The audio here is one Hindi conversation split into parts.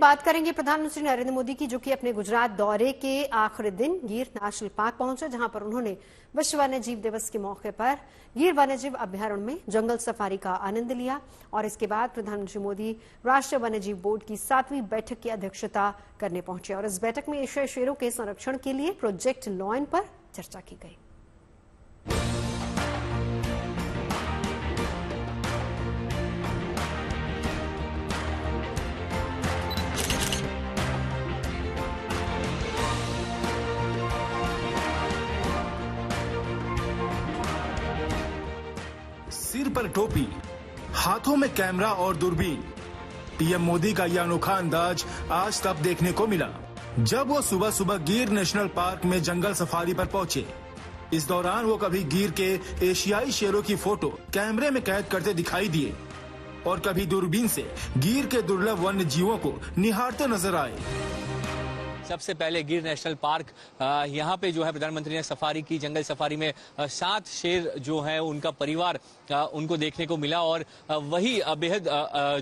बात करेंगे प्रधानमंत्री नरेंद्र मोदी की, जो कि अपने गुजरात दौरे के आखिरी दिन गिर नेशनल पार्क पहुंचे, जहां पर उन्होंने विश्व वन्यजीव दिवस के मौके पर गिर वन्यजीव अभ्यारण्य में जंगल सफारी का आनंद लिया। और इसके बाद प्रधानमंत्री मोदी राष्ट्रीय वन्यजीव बोर्ड की 7वीं बैठक की अध्यक्षता करने पहुंचे और इस बैठक में एशियाई शेरों के संरक्षण के लिए प्रोजेक्ट लॉयन पर चर्चा की गई। सिर पर टोपी, हाथों में कैमरा और दूरबीन, पीएम मोदी का यह अनोखा अंदाज आज तब देखने को मिला जब वो सुबह सुबह गिर नेशनल पार्क में जंगल सफारी पर पहुंचे। इस दौरान वो कभी गिर के एशियाई शेरों की फोटो कैमरे में कैद करते दिखाई दिए और कभी दूरबीन से गिर के दुर्लभ वन्य जीवों को निहारते नजर आए। सबसे पहले गिर नेशनल पार्क, यहाँ पे जो है प्रधानमंत्री ने सफारी की। जंगल सफारी में 7 शेर जो है उनका परिवार उनको देखने को मिला और वही बेहद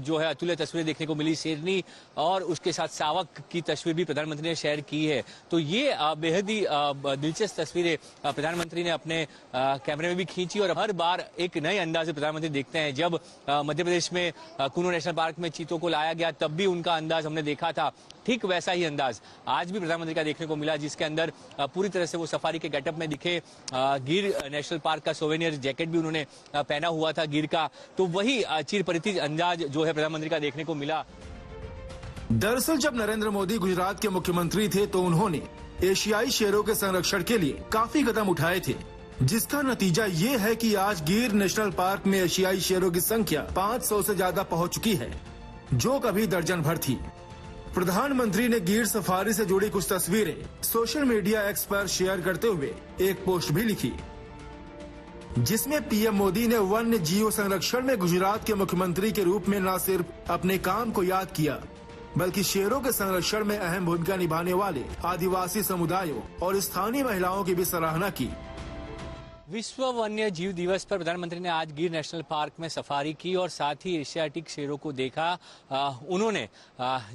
जो है अतुल्य तस्वीरें देखने को मिली। शेरनी और उसके साथ सावक की तस्वीर भी प्रधानमंत्री ने शेयर की है। तो ये बेहद ही दिलचस्प तस्वीरें प्रधानमंत्री ने अपने कैमरे में भी खींची और हर बार एक नए अंदाज से प्रधानमंत्री देखते हैं। जब मध्य प्रदेश में कुनू नेशनल पार्क में चीतों को लाया गया तब भी उनका अंदाज हमने देखा था, ठीक वैसा ही अंदाज आज भी प्रधानमंत्री का देखने को मिला, जिसके अंदर पूरी तरह से वो सफारी के गेटअप में दिखे। गिर नेशनल पार्क का सोवेनियर जैकेट भी उन्होंने पहना हुआ था गिर का। तो वही चिर परिचित अंदाज जो है प्रधानमंत्री का देखने को मिला। दरअसल जब नरेंद्र मोदी गुजरात के मुख्यमंत्री थे तो उन्होंने एशियाई शेरों के संरक्षण के लिए काफी कदम उठाए थे, जिसका नतीजा ये है कि आज गिर नेशनल पार्क में एशियाई शेरों की संख्या 500 से ज्यादा पहुंच चुकी है, जो कभी दर्जन भर थी। प्रधानमंत्री ने गिर सफारी से जुड़ी कुछ तस्वीरें सोशल मीडिया एक्स पर शेयर करते हुए एक पोस्ट भी लिखी, जिसमें पीएम मोदी ने वन्य जीव संरक्षण में गुजरात के मुख्यमंत्री के रूप में न सिर्फ अपने काम को याद किया, बल्कि शेरों के संरक्षण में अहम भूमिका निभाने वाले आदिवासी समुदायों और स्थानीय महिलाओं की भी सराहना की। विश्व वन्य जीव दिवस पर प्रधानमंत्री ने आज गिर नेशनल पार्क में सफारी की और साथ ही एशियाटिक शेरों को देखा। उन्होंने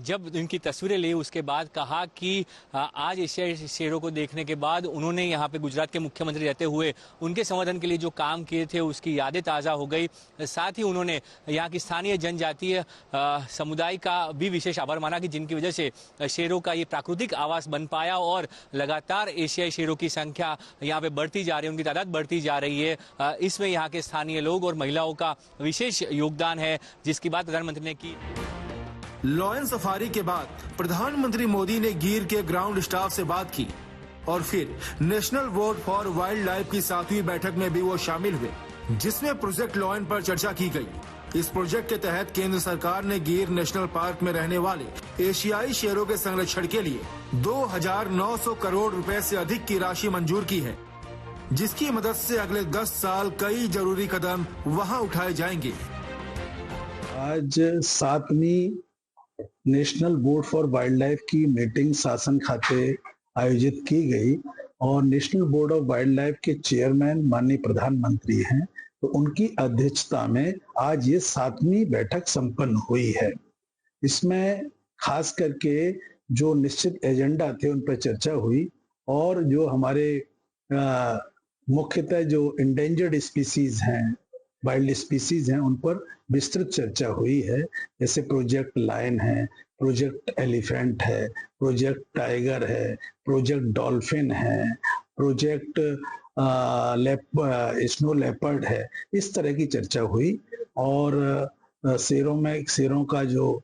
जब इनकी तस्वीरें ली उसके बाद कहा कि आज एशियाई शेरों को देखने के बाद उन्होंने यहाँ पे गुजरात के मुख्यमंत्री रहते हुए उनके संवर्धन के लिए जो काम किए थे उसकी यादें ताज़ा हो गई। साथ ही उन्होंने यहाँ की स्थानीय जनजातीय समुदाय का भी विशेष आभार माना कि जिनकी वजह से शेरों का ये प्राकृतिक आवास बन पाया और लगातार एशियाई शेरों की संख्या यहाँ पे बढ़ती जा रही है, उनकी तादाद बढ़ती जा रही है। इसमें यहाँ के स्थानीय लोग और महिलाओं का विशेष योगदान है, जिसकी बात प्रधानमंत्री ने की। लॉयन सफारी के बाद प्रधानमंत्री मोदी ने गिर के ग्राउंड स्टाफ से बात की और फिर national Board for Wildlife की 7वीं बैठक में भी वो शामिल हुए, जिसमें प्रोजेक्ट लॉयन पर चर्चा की गई। इस प्रोजेक्ट के तहत केंद्र सरकार ने गिर नेशनल पार्क में रहने वाले एशियाई शेरों के संरक्षण के लिए 2,900 करोड़ रुपए से अधिक की राशि मंजूर की है, जिसकी मदद से अगले 10 साल कई जरूरी कदम वहां उठाए जाएंगे। आज 7वीं National Board for Wildlife की मीटिंग शासन खाते आयोजित की गई और National Board of Wildlife के चेयरमैन माननीय प्रधानमंत्री हैं, तो उनकी अध्यक्षता में आज ये 7वीं बैठक संपन्न हुई है। इसमें खास करके जो निश्चित एजेंडा थे उन पर चर्चा हुई और जो हमारे मुख्यतः जो इंडेंजर्ड स्पीसीज हैं, वाइल्ड स्पीसीज हैं, उन पर विस्तृत चर्चा हुई है। जैसे प्रोजेक्ट लायन है, प्रोजेक्ट एलिफेंट है, प्रोजेक्ट टाइगर है, प्रोजेक्ट डॉल्फिन है, प्रोजेक्ट स्नो लेपर्ड है। इस तरह की चर्चा हुई और शेरों का जो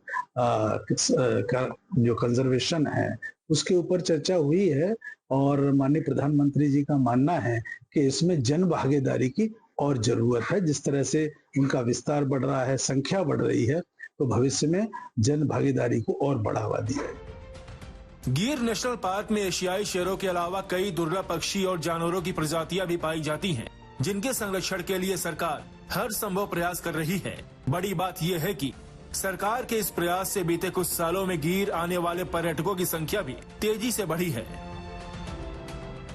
कंजर्वेशन है उसके ऊपर चर्चा हुई है और माननीय प्रधानमंत्री जी का मानना है कि इसमें जन भागीदारी की और जरूरत है। जिस तरह से इनका विस्तार बढ़ रहा है, संख्या बढ़ रही है, तो भविष्य में जन भागीदारी को और बढ़ावा दिया है। गिर नेशनल पार्क में एशियाई शेरों के अलावा कई दुर्लभ पक्षी और जानवरों की प्रजातियां भी पाई जाती हैं, जिनके संरक्षण के लिए सरकार हर संभव प्रयास कर रही है। बड़ी बात यह है कि सरकार के इस प्रयास से बीते कुछ सालों में गिर आने वाले पर्यटकों की संख्या भी तेजी से बढ़ी है।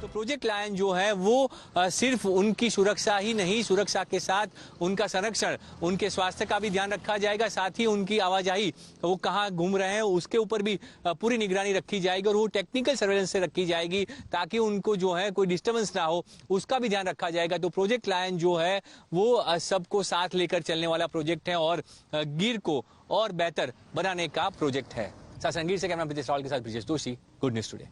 तो प्रोजेक्ट लायन जो है वो सिर्फ उनकी सुरक्षा ही नहीं, सुरक्षा के साथ उनका संरक्षण, उनके स्वास्थ्य का भी ध्यान रखा जाएगा, साथ ही उनकी आवाजाही, वो कहाँ घूम रहे हैं उसके ऊपर भी पूरी निगरानी रखी जाएगी और वो टेक्निकल सर्वेलेंस से रखी जाएगी ताकि उनको जो है कोई डिस्टर्बेंस ना हो, उसका भी ध्यान रखा जाएगा। तो प्रोजेक्ट लायन जो है वो सबको साथ लेकर चलने वाला प्रोजेक्ट है और गिर को और बेहतर बनाने का प्रोजेक्ट है। सासन गिर से कैमरा प्रीतेश रावल के साथ ब्रिजेश दोषी, गुड न्यूज टुडे।